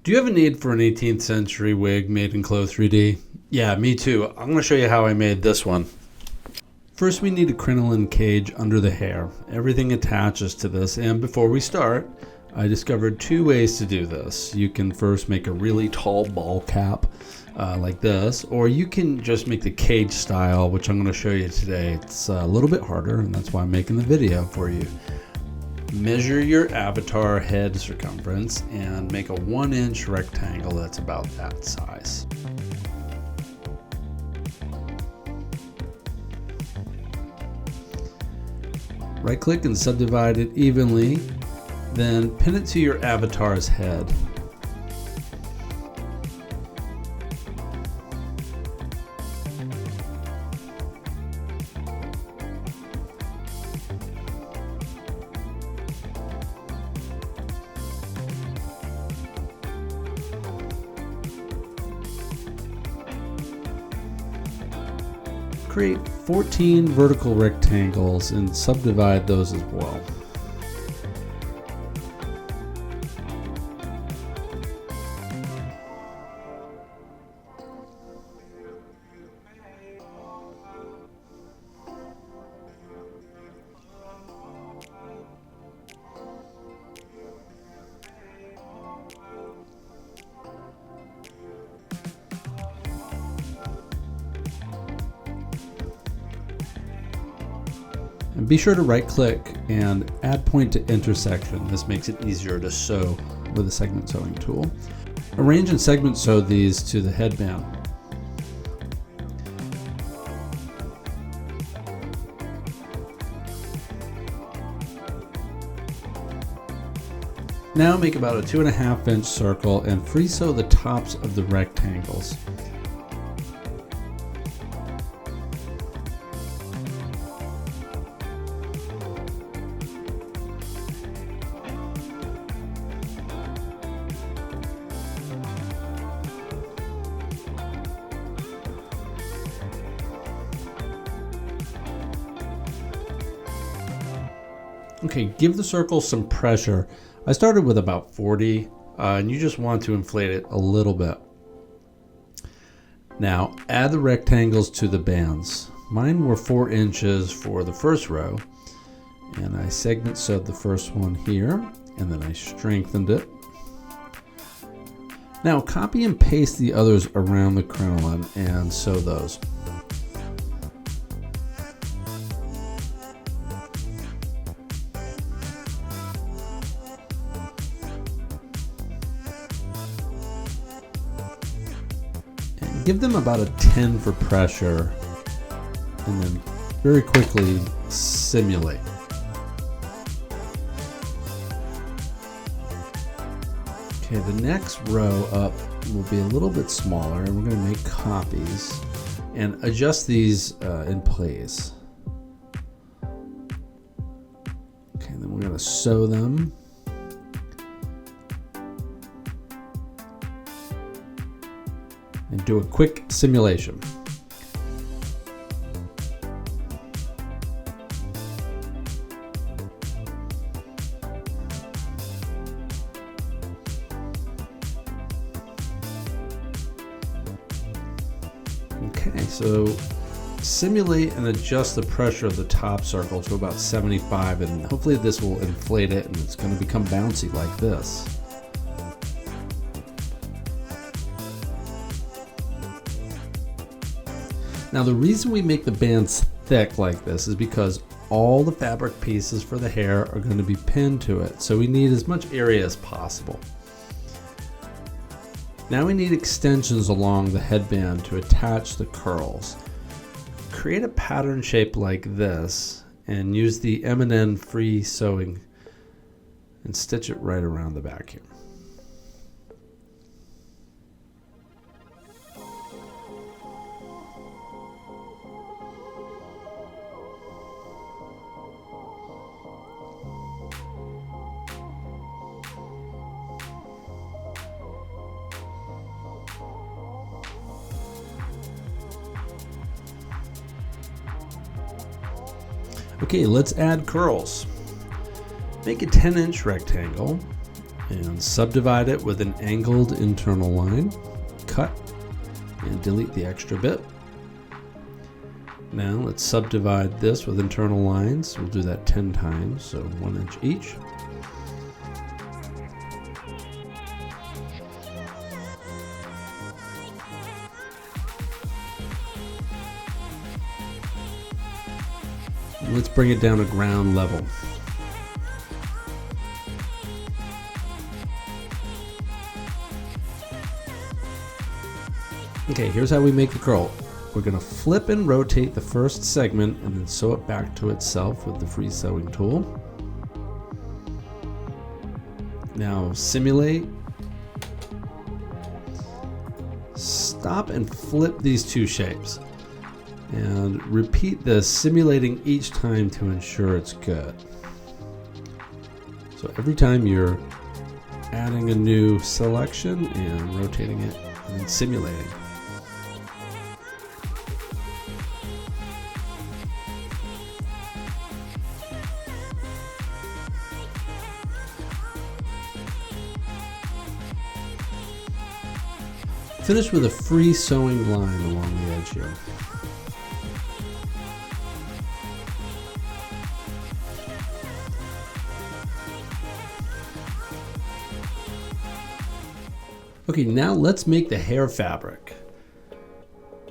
Do you have a need for an 18th century wig made in Clo3D? Yeah, me too. I'm going to show you how I made this one. First, we need a crinoline cage under the hair. Everything attaches to this, and before we start, I discovered two ways to do this. You can first make a really tall ball cap like this, or you can just make the cage style, which I'm going to show you today. It's a little bit harder, and that's why I'm making the video for you. Measure your avatar head circumference and make a 1-inch rectangle that's about that size. Right-click and subdivide it evenly, then pin it to your avatar's head. Create 14 vertical rectangles and subdivide those as well. And be sure to right click and add point to intersection. This makes it easier to sew with a segment sewing tool. Arrange and segment sew these to the headband. Now make about a 2.5-inch circle and free sew the tops of the rectangles. Okay, give the circle some pressure. I started with about 40, and you just want to inflate it a little bit. Now, add the rectangles to the bands. Mine were 4 inches for the first row, and I segment sewed the first one here, and then I strengthened it. Now, copy and paste the others around the crinoline and sew those. Give them about a 10 for pressure, and then very quickly simulate. Okay, the next row up will be a little bit smaller, and we're going to make copies and adjust these in place. Okay, then we're going to sew them. And do a quick simulation. Okay, so simulate and adjust the pressure of the top circle to about 75, and hopefully this will inflate it and it's going to become bouncy like this. Now the reason we make the bands thick like this is because all the fabric pieces for the hair are going to be pinned to it, so we need as much area as possible. Now we need extensions along the headband to attach the curls. Create a pattern shape like this and use the M&N free sewing and stitch it right around the back here. Okay, let's add curls. Make a 10-inch rectangle and subdivide it with an angled internal line. Cut and delete the extra bit. Now let's subdivide this with internal lines. We'll do that 10 times, so 1 inch each. Let's bring it down to ground level. Okay, here's how we make the curl. We're going to flip and rotate the first segment and then sew it back to itself with the free sewing tool. Now simulate. Stop and flip these two shapes. And repeat this, simulating each time to ensure it's good. So every time you're adding a new selection and rotating it and then simulating. Finish with a free sewing line along the edge here. Okay, now let's make the hair fabric.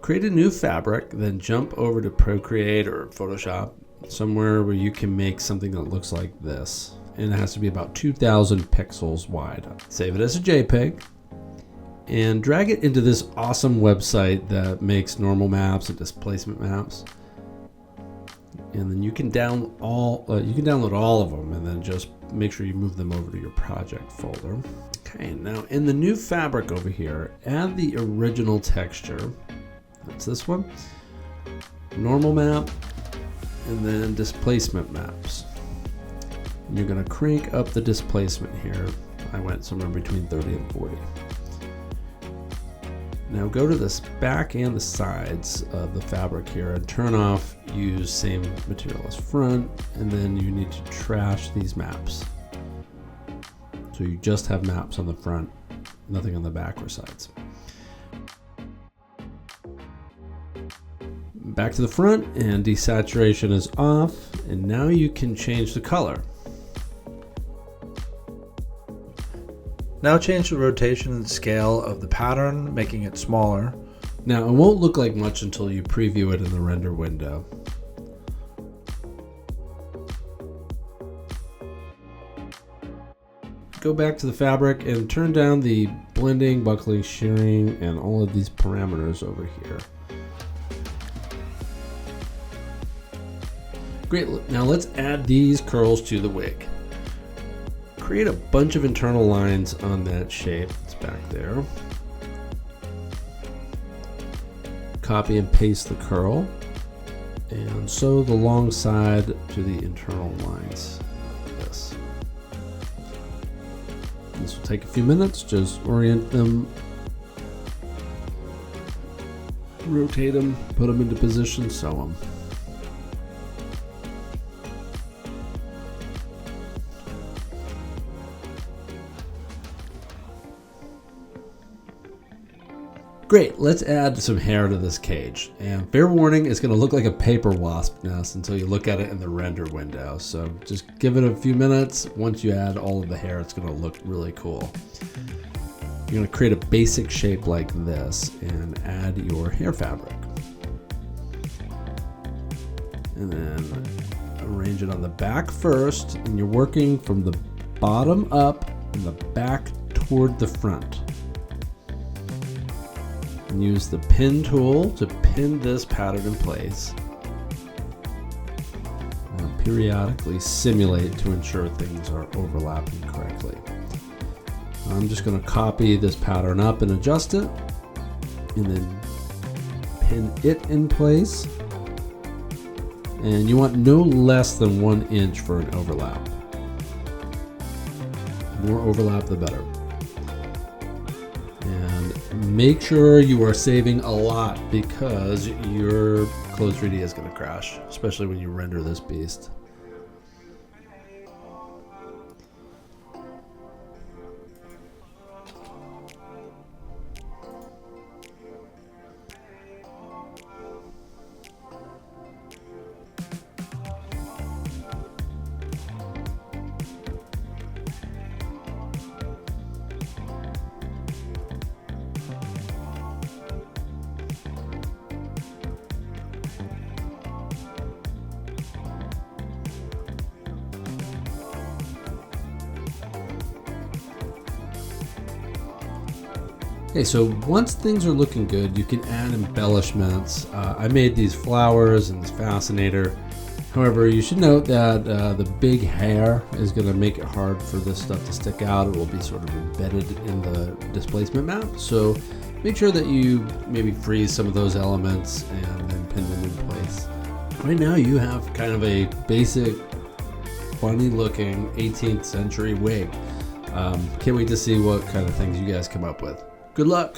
Create a new fabric, then jump over to Procreate or Photoshop, somewhere where you can make something that looks like this. And it has to be about 2,000 pixels wide. Save it as a JPEG and drag it into this awesome website that makes normal maps and displacement maps. And then you can download all of them, and then just make sure you move them over to your project folder. Okay, now in the new fabric over here, add the original texture. That's this one. Normal map, and then displacement maps. And you're going to crank up the displacement here. I went somewhere between 30 and 40. Now go to this back and the sides of the fabric here and turn off use same material as front, and then you need to trash these maps. So you just have maps on the front, nothing on the back or sides. Back to the front, and desaturation is off, and now you can change the color. Now change the rotation and scale of the pattern, making it smaller. Now it won't look like much until you preview it in the render window. Go back to the fabric and turn down the blending, buckling, shearing, and all of these parameters over here. Great, now let's add these curls to the wig. Create a bunch of internal lines on that shape. It's back there. Copy and paste the curl and sew the long side to the internal lines like this. This will take a few minutes. Just orient them, rotate them, put them into position, sew them. Great, let's add some hair to this cage. And fair warning, it's going to look like a paper wasp nest until you look at it in the render window. So just give it a few minutes. Once you add all of the hair, it's going to look really cool. You're going to create a basic shape like this and add your hair fabric. And then arrange it on the back first, and you're working from the bottom up and the back toward the front. And use the pin tool to pin this pattern in place. And periodically simulate to ensure things are overlapping correctly. I'm just going to copy this pattern up and adjust it, and then pin it in place. And you want no less than 1 inch for an overlap. The more overlap, the better. And make sure you are saving a lot, because your Clo3D is going to crash, especially when you render this beast. Okay, so once things are looking good, you can add embellishments. I made these flowers and this fascinator. However, you should note that the big hair is going to make it hard for this stuff to stick out. It will be sort of embedded in the displacement map. So make sure that you maybe freeze some of those elements and then pin them in place. Right now you have kind of a basic, funny looking 18th century wig. Can't wait to see what kind of things you guys come up with. Good luck!